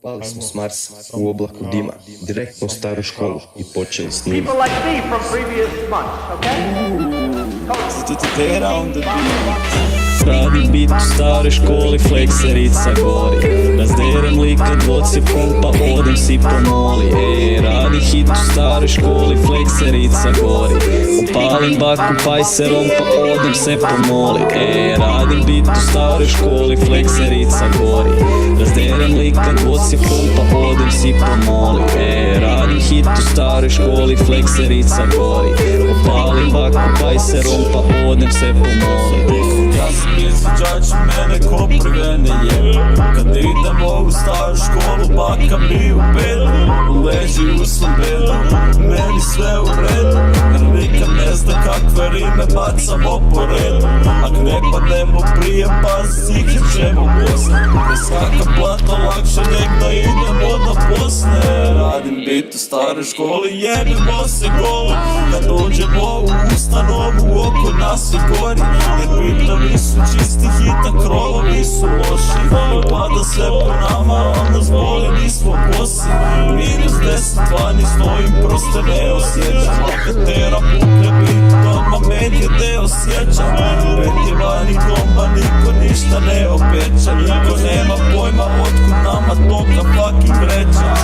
Pali smo s Marsa u oblaku dima, direktno u staru školu i počeli s njima. People like me from previous months, okay? Radim bit u staroj školi, flekserica gori. Razderem lika, dvoci pumpa, odem si pomoli. Radim hit u staroj školi, flekserica gori. Upalim baku pajserom, pa odem se pomoli. Radim bit u staroj školi, flekserica gori. Razderem lika, dvoci pumpa, odem si pomoli. Radim hit u staroj školi, flekserica gori. Upalim baku pajserom, pa odem se pomoli. Ja sam izvođač, mene ko privene je. Kad idemo u staru školu, baka mi u bedu. Leži u svom bedu, meni sve u redu. Jer nikad ne zna kakve rime bacamo po redu. Ak ne pademo prije, pa sikim ćemo Bosne. Ne skaka plato lakše, nek da idemo do Bosne. Radim bit u staroj školi, jebimo se goli. Kad dođemo u ustanovu, oko nas je gori. Jer bitovi su čisti, hita krovovi su loši. I pada sve po nama, a nas boli, nismo bosi. Minus 10 vani stojim, prosto ne osjećam. Lakatera pukne bit, doma meni je deo sjećam. Peti vani komba, niko ništa ne obeća. Niko nema pojma, otkud nama toga fucking vreća.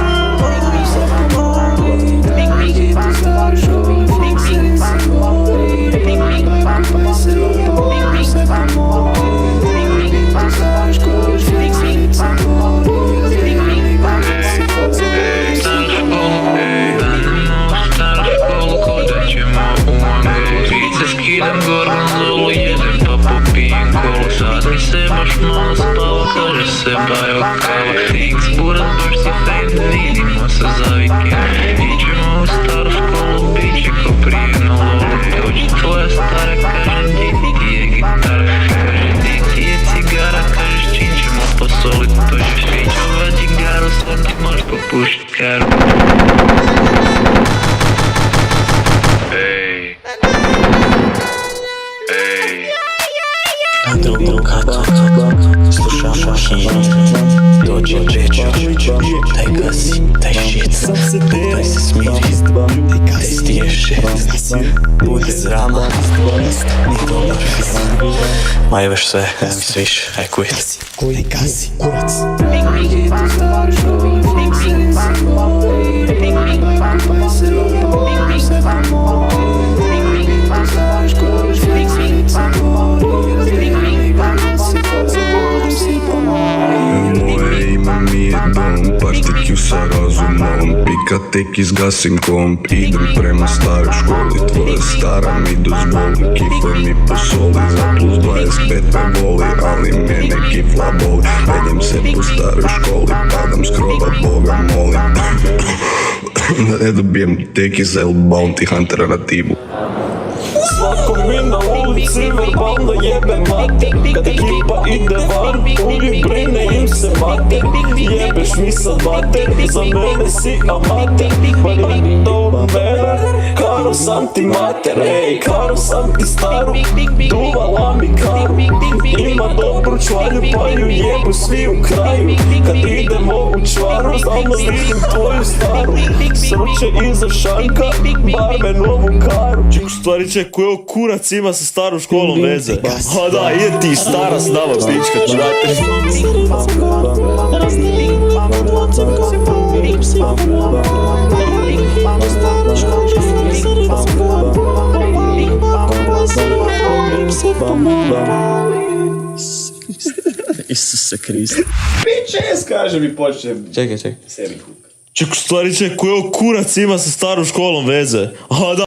Skidam gorgonzolu, jedem pa popijem kolu. Sad mi se baš malo spava, kaže se bajo kava. X buraz, baš si fejn, vidimo se za vikend. Iđemo u staru školu, bit će ko prije na lolu. Dođi tvoja stara, kaže ti je gitara. Kaže ti je cigara, kažeš čim ćemo posolit. To ćeš sviđava cigaru, sad ti možeš popušit karu. Na drugom katu slušam himnu, dođe večer, daj gasi, daj šic, daj se smiri, daj stije šet, bude zrama, nije dobar film. Ma je već sve, ne mi se više, aj quit. Daj gasi, kurac. Moje ime mi je dom, partikju sa razumom. Pika tek izgasim komp, idem prema staroj školi. Tvoja stara mi dozvoli, kifle mi posoli. Za plus 25 me voli, ali mene kifla boli. Penjem se po staroj školi, padam s krova, Boga molim. Da ne dobijem tek iz Bounty Huntera na timu. Svakog mi na ulici verbalno jebe mati. Kad ekipa ide van, uvijek brine im se mati. Jebeš mi sad mater, za mene si amater. Pa nije to mene, karo sam ti mater. Ej, karo sam ti staru, duvala mi karu. Ima dobru čvalju, pa ju jebu svi u kraju. Kad idemo u čvaru, stalno vidim tvoju staru. Sruče iza šanka, bar me novu karu. Ček, stvari će koji kurac ima sa starom školom veze. A da, ide ti stara s nama pička, čurate. Isuse Kriste. Pičes, kaže mi počne. Čekaj. Sebi huk. Ček, stvari će koji kurac ima sa starom školom veze. A da.